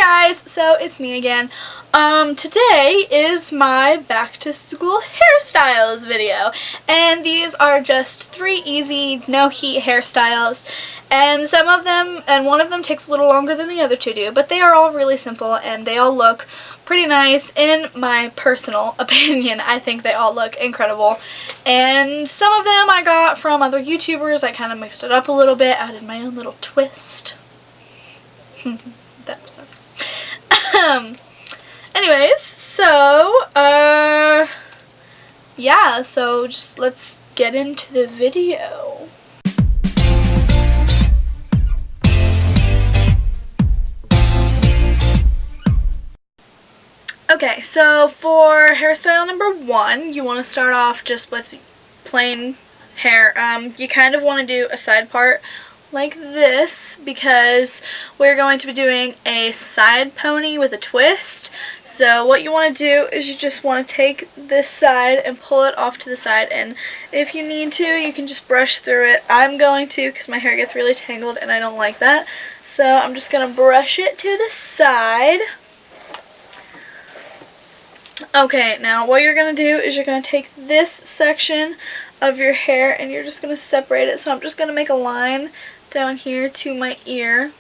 Hi guys, so it's me again. Today is my back to school hairstyles video, and these are just 3 easy, no heat hairstyles, and one of them takes a little longer than the other 2 do, but they are all really simple and they all look pretty nice. In my personal opinion, I think they all look incredible, and some of them I got from other YouTubers. I kind of mixed it up a little bit, added my own little twist. That's fun. Anyways, so, yeah, so just let's get into the video. Okay, so for hairstyle number 1, you want to start off just with plain hair. You kind of want to do a side part like this because we're going to be doing a side pony with a twist. So what you want to do is you just want to take this side and pull it off to the side, and if you need to, you can just brush through it. I'm going to because my hair gets really tangled and I don't like that. So I'm just going to brush it to the side. Okay, now what you're going to do is you're going to take this section of your hair and you're just going to separate it. So I'm just going to make a line down here to my ear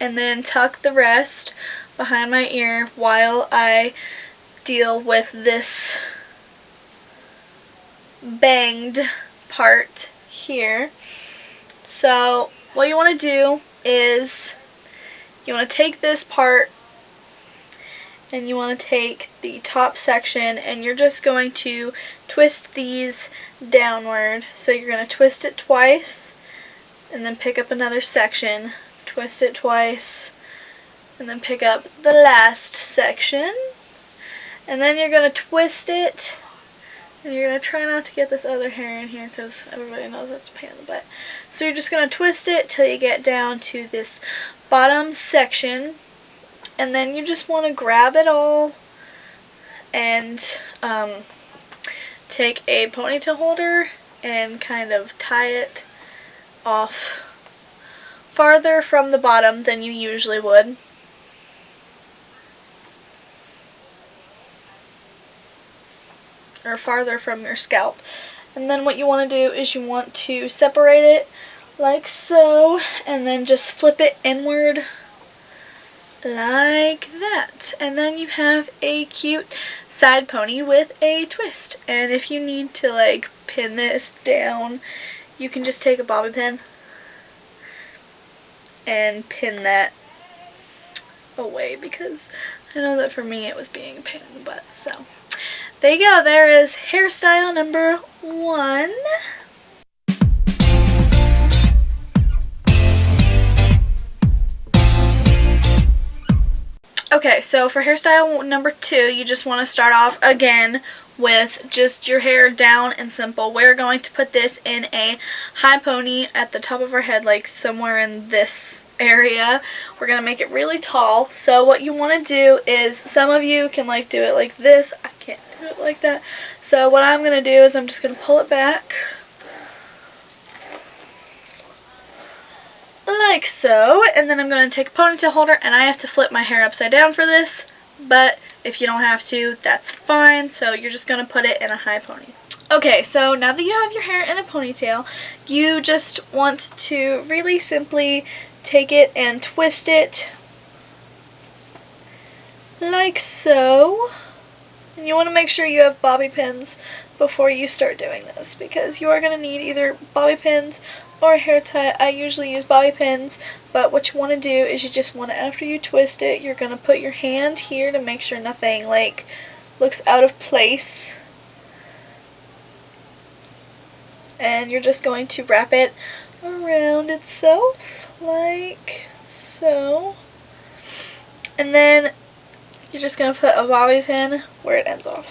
and then tuck the rest behind my ear while I deal with this banged part here. So what you want to do is you want to take this part and you want to take the top section and you're just going to twist these downward. So you're going to twist it twice and then pick up another section, twist it twice, and then pick up the last section. And then you're going to twist it, and you're going to try not to get this other hair in here because everybody knows that's a pain in the butt. So you're just going to twist it till you get down to this bottom section, and then you just want to grab it all and take a ponytail holder and kind of tie it off farther from the bottom than you usually would. Or farther from your scalp. And then what you want to do is you want to separate it like so, and then just flip it inward like that. And then you have a cute side pony with a twist. And if you need to like pin this down, you can just take a bobby pin and pin that away because I know that for me it was being a pain in the butt. So there you go. There is hairstyle number 1. Okay, so for hairstyle number 2, you just want to start off again with just your hair down and simple. We're going to put this in a high pony at the top of our head, like somewhere in this area. We're going to make it really tall. So what you want to do is, some of you can like do it like this. I can't do it like that. So what I'm going to do is I'm just going to pull it back like so, and then I'm going to take a ponytail holder, and I have to flip my hair upside down for this, but if you don't have to, that's fine. So you're just going to put it in a high pony. Okay, so now that you have your hair in a ponytail, you just want to really simply take it and twist it like so. And you want to make sure you have bobby pins before you start doing this, because you are going to need either bobby pins or a hair tie. I usually use bobby pins, but what you want to do is you just want to, after you twist it, you're going to put your hand here to make sure nothing like looks out of place. And you're just going to wrap it around itself like so. And then you're just going to put a bobby pin where it ends off.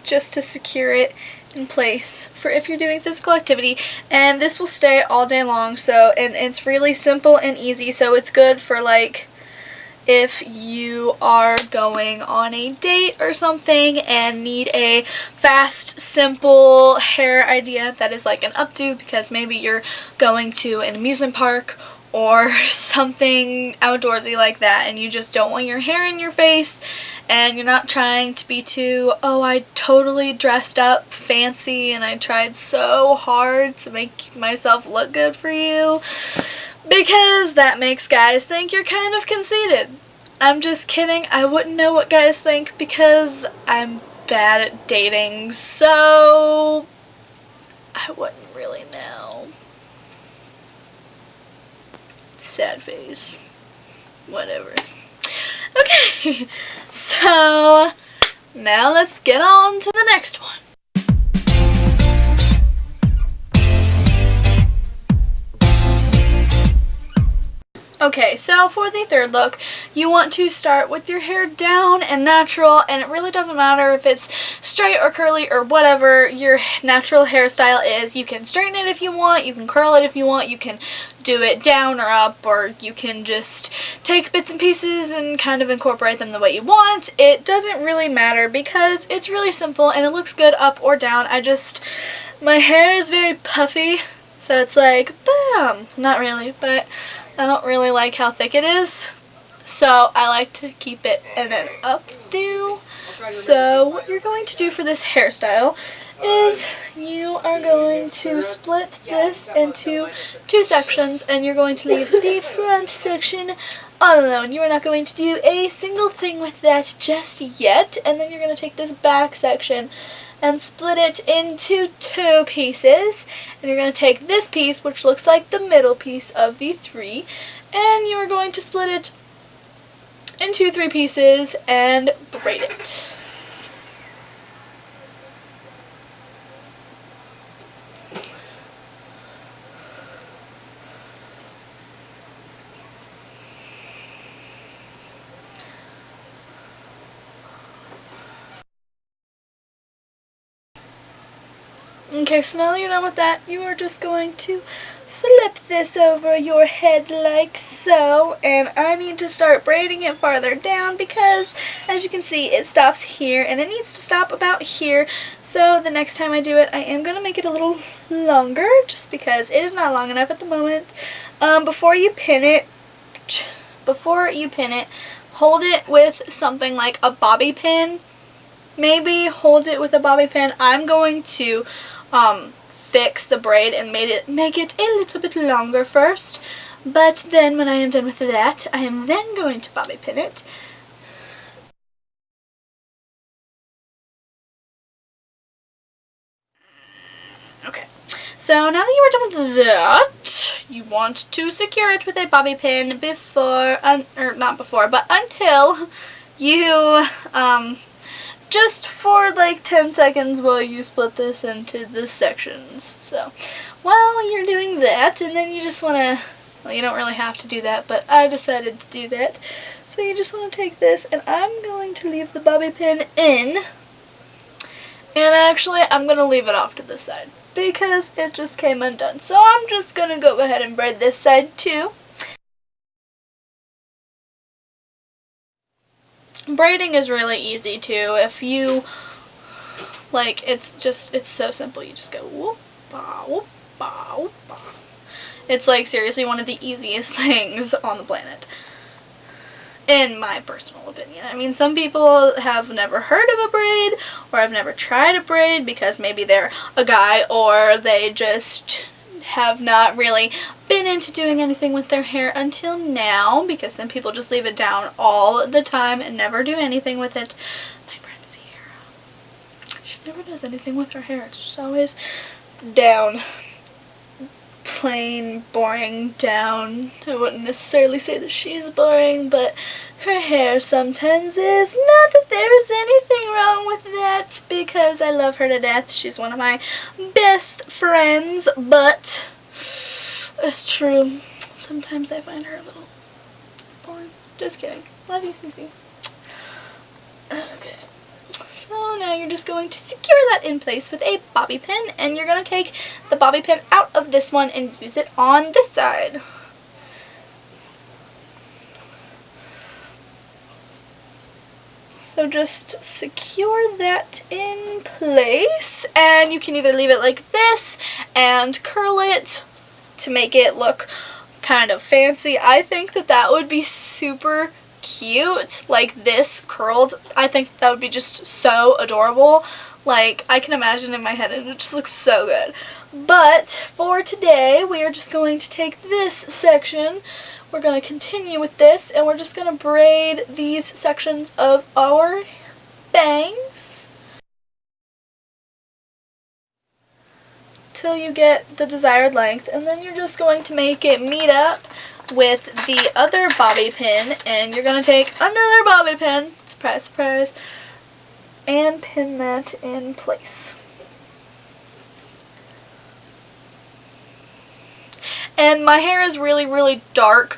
Just to secure it in place for if you're doing physical activity, and this will stay all day long. So, and it's really simple and easy, so it's good for like if you are going on a date or something and need a fast, simple hair idea that is like an updo, because maybe you're going to an amusement park or something outdoorsy like that, and you just don't want your hair in your face, and you're not trying to be too, oh, I totally dressed up fancy and I tried so hard to make myself look good for you, because that makes guys think you're kind of conceited. I'm just kidding. I wouldn't know what guys think because I'm bad at dating, so I wouldn't really know. Sad face. Whatever. Okay, so now let's get on to the next one. Okay, so for the third look, you want to start with your hair down and natural, and it really doesn't matter if it's straight or curly or whatever your natural hairstyle is. You can straighten it if you want, you can curl it if you want, you can do it down or up, or you can just take bits and pieces and kind of incorporate them the way you want. It doesn't really matter because it's really simple and it looks good up or down. My hair is very puffy, so it's like, bam! Not really, but I don't really like how thick it is, so I like to keep it in an updo. So what you're going to do for this hairstyle is you are going to split this into two sections, and you're going to leave the front section all alone. You are not going to do a single thing with that just yet, and then you're going to take this back section and split it into two pieces, and you're going to take this piece, which looks like the middle piece of the three, and you're going to split it into three pieces and braid it. Okay, so now that you're done with that, you are just going to flip this over your head like so, and I need to start braiding it farther down because, as you can see, it stops here, and it needs to stop about here, so the next time I do it, I am going to make it a little longer, just because it is not long enough at the moment. Before you pin it, hold it with something like a bobby pin. Maybe hold it with a bobby pin. I'm going to fix the braid and make it a little bit longer first, but then when I am done with that, I am then going to bobby pin it. Okay, so now that you are done with that, you want to secure it with a bobby pin until you just for like 10 seconds while you split this into the sections. So while you're doing that, and then you just want to, well, you don't really have to do that, but I decided to do that. So you just want to take this, and I'm going to leave the bobby pin in, and actually I'm going to leave it off to the side because it just came undone. So I'm just going to go ahead and braid this side too. Braiding is really easy too. If you like, it's so simple. You just go whoop, ba, whoop, ba, whoop, ba. It's like seriously one of the easiest things on the planet, in my personal opinion. I mean, some people have never heard of a braid or have never tried a braid because maybe they're a guy or they just have not really been into doing anything with their hair until now, because some people just leave it down all the time and never do anything with it. My friend's here. She never does anything with her hair. It's just always down. Plain, boring, down. I wouldn't necessarily say that she's boring, but her hair sometimes is. Not that there is anything wrong with that, because I love her to death. She's one of my best friends, but it's true. Sometimes I find her a little boring. Just kidding. Love you, Cece. Okay. So now you're just going to secure that in place with a bobby pin, and you're going to take the bobby pin out of this one and use it on this side. So just secure that in place, and you can either leave it like this and curl it to make it look kind of fancy. I think that that would be super cute, like this curled. I think that would be just so adorable. Like, I can imagine in my head, and it just looks so good. But for today, we are just going to take this section, we're going to continue with this, and we're just going to braid these sections of our bangs till you get the desired length, and then you're just going to make it meet up with the other bobby pin, and you're going to take another bobby pin, surprise, surprise, and pin that in place. And my hair is really, really dark,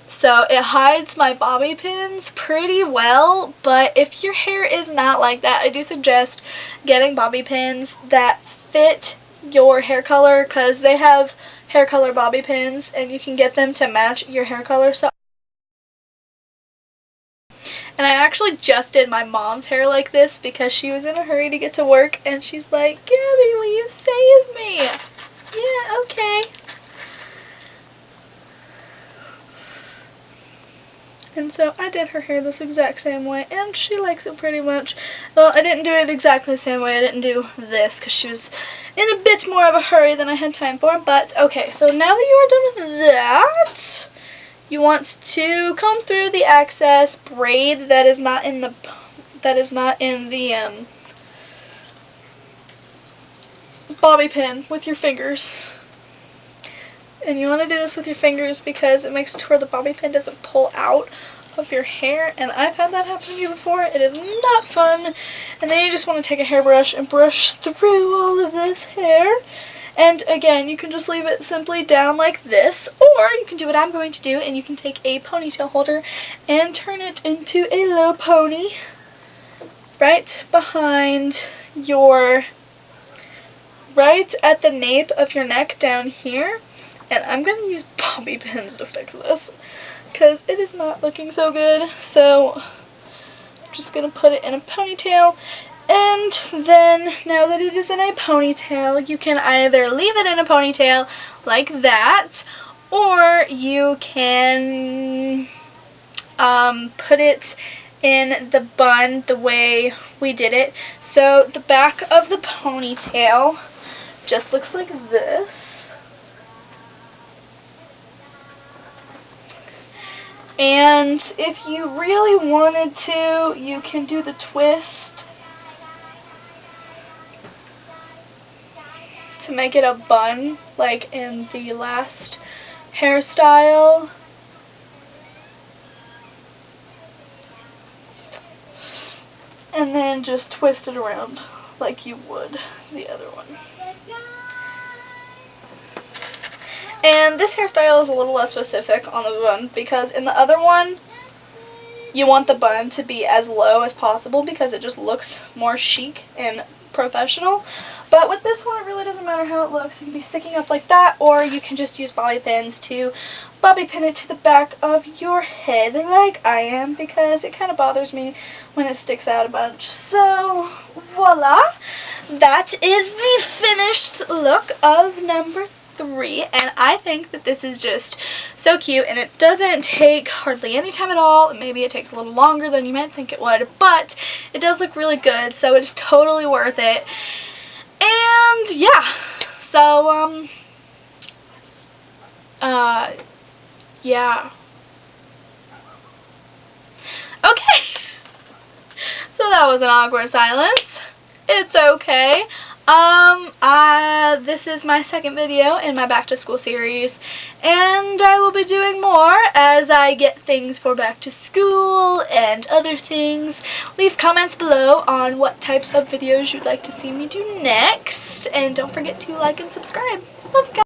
so it hides my bobby pins pretty well, but if your hair is not like that, I do suggest getting bobby pins that fit your hair color, because they have hair color bobby pins, and you can get them to match your hair color. So, and I actually just did my mom's hair like this because she was in a hurry to get to work, and she's like, "Gabby, will you save me?" Yeah, okay. And so I did her hair this exact same way, and she likes it pretty much. Well, I didn't do it exactly the same way. I didn't do this because she was in a bit more of a hurry than I had time for. But okay, so now that you are done with that, you want to comb through the excess braid that is not in the bobby pin with your fingers. And you want to do this with your fingers because it makes it to where the bobby pin doesn't pull out of your hair. And I've had that happen to me before. It is not fun. And then you just want to take a hairbrush and brush through all of this hair. And again, you can just leave it simply down like this. Or you can do what I'm going to do, and you can take a ponytail holder and turn it into a low pony right behind your, right at the nape of your neck down here. And I'm going to use bobby pins to fix this because it is not looking so good. So I'm just going to put it in a ponytail. And then, now that it is in a ponytail, you can either leave it in a ponytail like that, or you can put it in the bun the way we did it. So the back of the ponytail just looks like this. And if you really wanted to, you can do the twist to make it a bun, like in the last hairstyle. And then just twist it around like you would the other one. And this hairstyle is a little less specific on the bun because in the other one, you want the bun to be as low as possible because it just looks more chic and professional. But with this one, it really doesn't matter how it looks. It can be sticking up like that, or you can just use bobby pins to bobby pin it to the back of your head like I am, because it kind of bothers me when it sticks out a bunch. So, voila! That is the finished look of number 3, and I think that this is just so cute, and it doesn't take hardly any time at all. Maybe it takes a little longer than you might think it would, but it does look really good, so it's totally worth it. And yeah, so yeah, okay. So that was an awkward silence. It's okay. This is my second video in my back to school series, and I will be doing more as I get things for back to school and other things. Leave comments below on what types of videos you'd like to see me do next, and don't forget to like and subscribe. Love you guys.